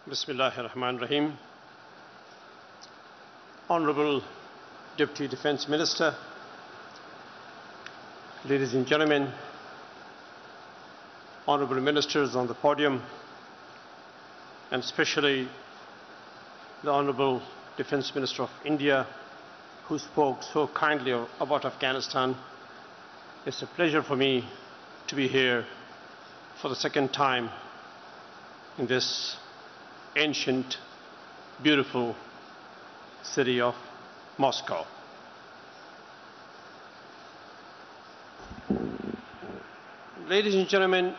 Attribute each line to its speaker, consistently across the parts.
Speaker 1: Bismillahir Rahmanir Rahim. Honorable Deputy Defense Minister, ladies and gentlemen, honorable ministers on the podium, and especially the Honorable Defense Minister of India, who spoke so kindly about Afghanistan. It's a pleasure for me to be here for the second time in this ancient, beautiful city of Moscow. Ladies and gentlemen,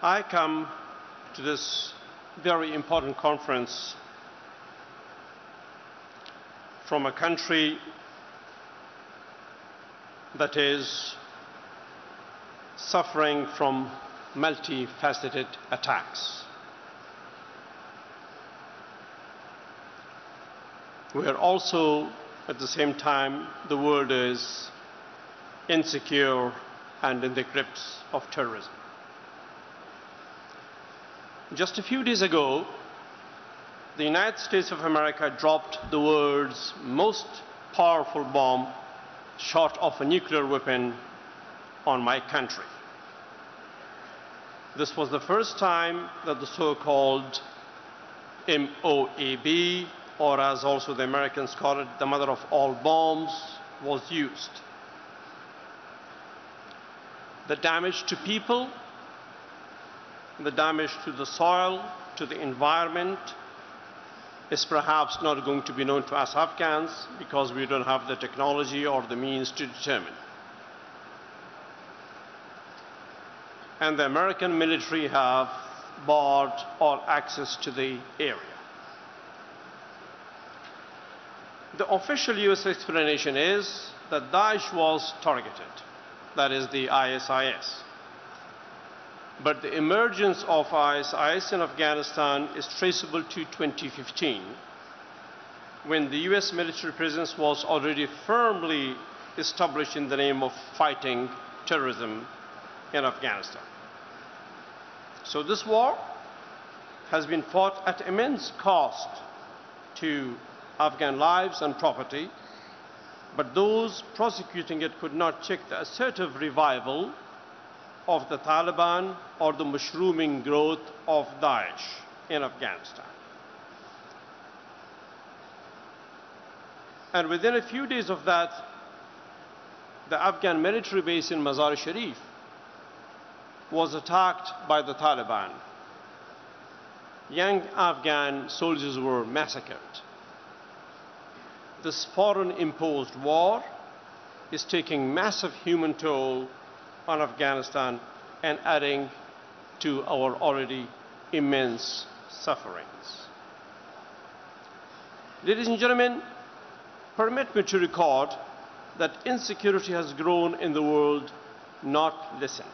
Speaker 1: I come to this very important conference from a country that is suffering from multifaceted attacks. We are also, at the same time, the world is insecure and in the grips of terrorism. Just a few days ago, the United States of America dropped the world's most powerful bomb, short of a nuclear weapon, on my country. This was the first time that the so-called MOAB, or as also the Americans call it, the mother of all bombs, was used. The damage to people, the damage to the soil, to the environment, is perhaps not going to be known to us Afghans because we don't have the technology or the means to determine. And the American military have barred all access to the area. The official US explanation is that Daesh was targeted, that is the ISIS. But the emergence of ISIS in Afghanistan is traceable to 2015, when the US military presence was already firmly established in the name of fighting terrorism in Afghanistan. So this war has been fought at immense cost to Afghan lives and property, but those prosecuting it could not check the assertive revival of the Taliban or the mushrooming growth of Daesh in Afghanistan. And within a few days of that, the Afghan military base in Mazar-e-Sharif was attacked by the Taliban. Young Afghan soldiers were massacred. This foreign-imposed war is taking massive human toll on Afghanistan and adding to our already immense sufferings. Ladies and gentlemen, permit me to record that insecurity has grown in the world, not lessened.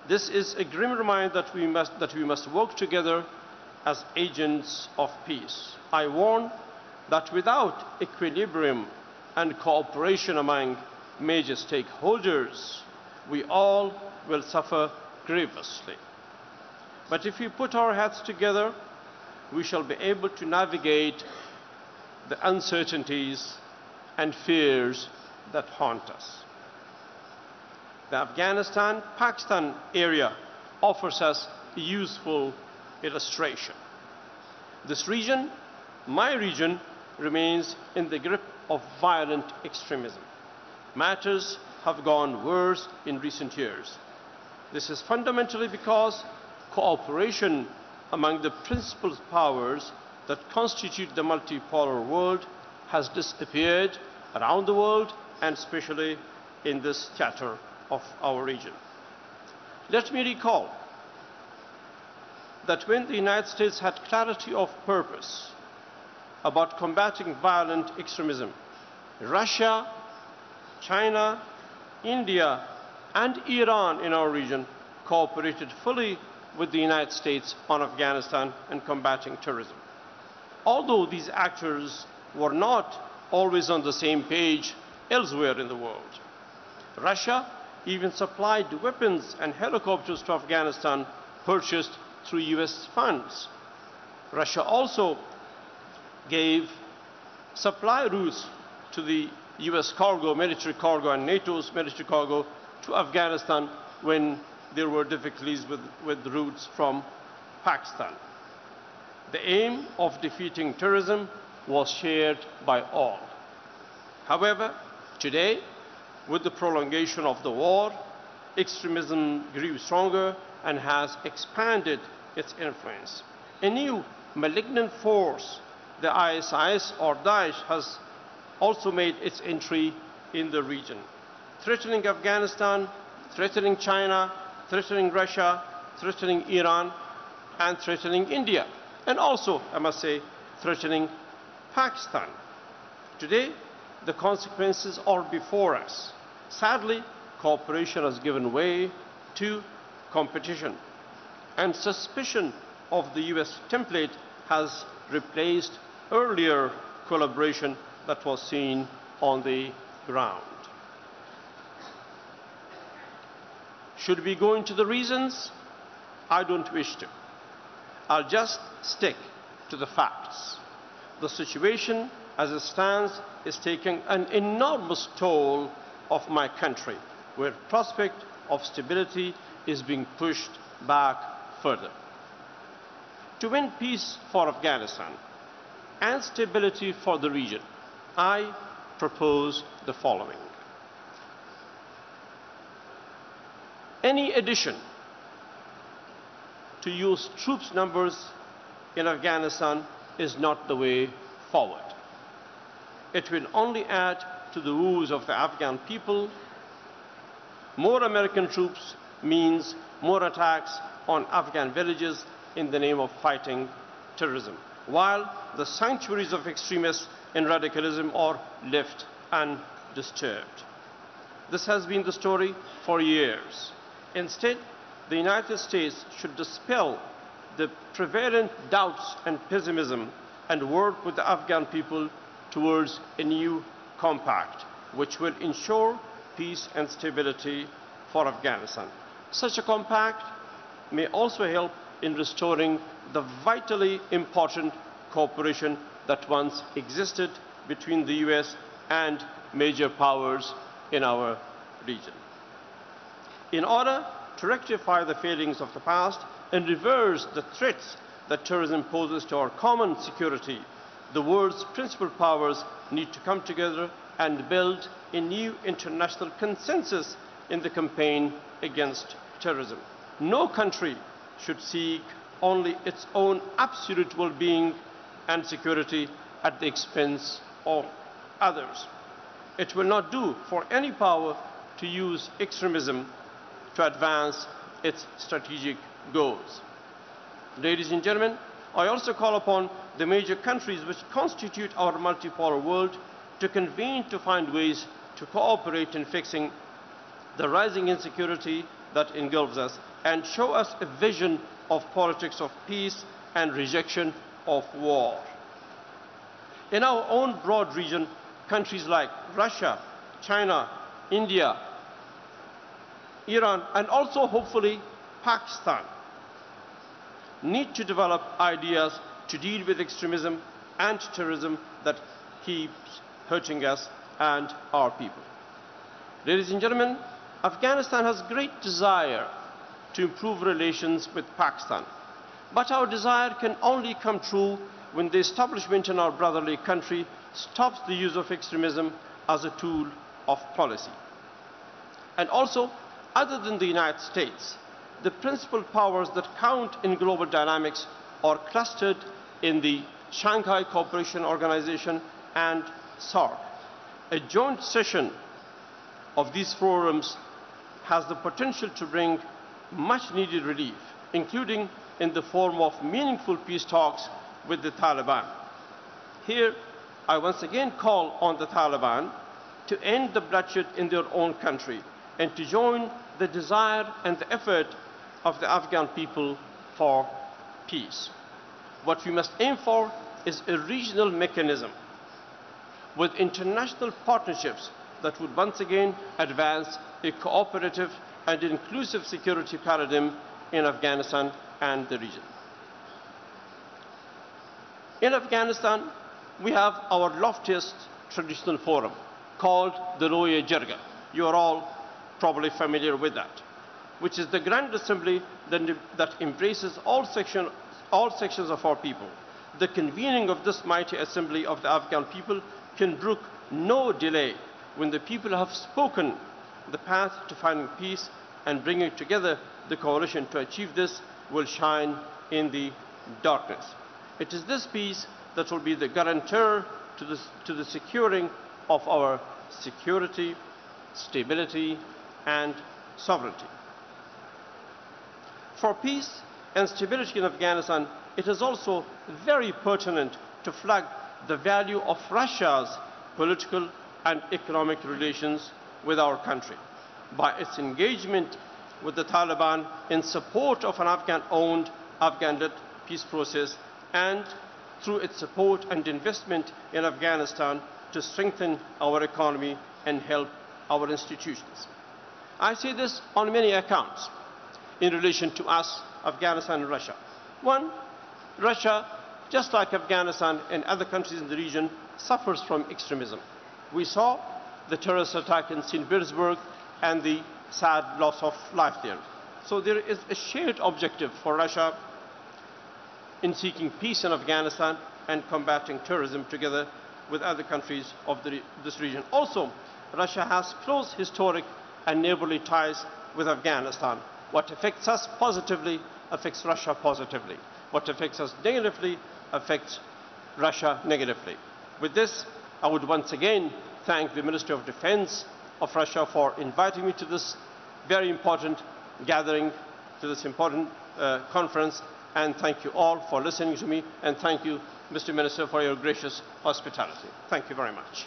Speaker 1: This is a grim reminder that we must work together as agents of peace. I warn that without equilibrium and cooperation among major stakeholders, we all will suffer grievously. But if we put our heads together, we shall be able to navigate the uncertainties and fears that haunt us. The Afghanistan-Pakistan area offers us a useful illustration. This region, my region, remains in the grip of violent extremism. Matters have gone worse in recent years. This is fundamentally because cooperation among the principal powers that constitute the multipolar world has disappeared around the world, and especially in this theater of our region. Let me recall that when the United States had clarity of purpose about combating violent extremism, Russia, China, India, and Iran in our region cooperated fully with the United States on Afghanistan and combating terrorism. Although these actors were not always on the same page elsewhere in the world. Russia even supplied weapons and helicopters to Afghanistan purchased through US funds. Russia also gave supply routes to the US cargo, military cargo, and NATO's military cargo to Afghanistan when there were difficulties with routes from Pakistan. The aim of defeating terrorism was shared by all. However, today, with the prolongation of the war, extremism grew stronger and has expanded its influence. A new malignant force, the ISIS or Daesh, has also made its entry in the region, threatening Afghanistan, threatening China, threatening Russia, threatening Iran, and threatening India, and also, I must say, threatening Pakistan. Today, the consequences are before us. Sadly, cooperation has given way to competition, and suspicion of the US template has replaced earlier collaboration that was seen on the ground. Should we go into the reasons? I don't wish to. I'll just stick to the facts. The situation as it stands is taking an enormous toll of my country, where prospect of stability is being pushed back further. To win peace for Afghanistan and stability for the region, I propose the following. Any addition to US troops numbers in Afghanistan is not the way forward. It will only add to the woes of the Afghan people. More American troops means more attacks on Afghan villages in the name of fighting terrorism, while the sanctuaries of extremists and radicalism are left undisturbed. This has been the story for years. Instead, the United States should dispel the prevalent doubts and pessimism and work with the Afghan people towards a new compact, which will ensure peace and stability for Afghanistan. Such a compact may also help in restoring the vitally important cooperation that once existed between the US and major powers in our region. In order to rectify the failings of the past and reverse the threats that terrorism poses to our common security, the world's principal powers need to come together and build a new international consensus in the campaign against terrorism. No country should seek only its own absolute well-being and security at the expense of others. It will not do for any power to use extremism to advance its strategic goals. Ladies and gentlemen, I also call upon the major countries which constitute our multipolar world to convene to find ways to cooperate in fixing the rising insecurity that engulfs us and show us a vision of politics of peace and rejection of war. In our own broad region, countries like Russia, China, India, Iran, and also hopefully Pakistan need to develop ideas to deal with extremism and terrorism that keeps hurting us and our people. Ladies and gentlemen, Afghanistan has great desire to improve relations with Pakistan, but our desire can only come true when the establishment in our brotherly country stops the use of extremism as a tool of policy. And also, other than the United States, the principal powers that count in global dynamics are clustered in the Shanghai Cooperation Organization and SAARC. A joint session of these forums has the potential to bring much needed relief, including in the form of meaningful peace talks with the Taliban. Here, I once again call on the Taliban to end the bloodshed in their own country and to join the desire and the effort of the Afghan people for peace. What we must aim for is a regional mechanism with international partnerships that would once again advance a cooperative and inclusive security paradigm in Afghanistan and the region. In Afghanistan, we have our loftiest traditional forum called the Roye Jirga. You are all probably familiar with that, which is the Grand Assembly that embraces all sections of our people. The convening of this mighty assembly of the Afghan people can brook no delay. When the people have spoken, the path to finding peace and bringing together the coalition to achieve this will shine in the darkness. It is this peace that will be the guarantor to the securing of our security, stability, and sovereignty. For peace and stability in Afghanistan, it is also very pertinent to flag the value of Russia's political and economic relations with our country. By its engagement with the Taliban in support of an Afghan-owned, Afghan-led peace process, and through its support and investment in Afghanistan to strengthen our economy and help our institutions. I say this on many accounts in relation to us, Afghanistan and Russia. One, Russia, just like Afghanistan and other countries in the region, suffers from extremism. We saw the terrorist attack in St. Petersburg and the sad loss of life there. So there is a shared objective for Russia in seeking peace in Afghanistan and combating terrorism together with other countries of this region. Also, Russia has close historic and neighborly ties with Afghanistan. What affects us positively affects Russia positively. What affects us negatively affects Russia negatively. With this, I would once again thank the Ministry of Defense of Russia for inviting me to this very important gathering, to this important conference, and thank you all for listening to me, and thank you, Mr. Minister, for your gracious hospitality. Thank you very much.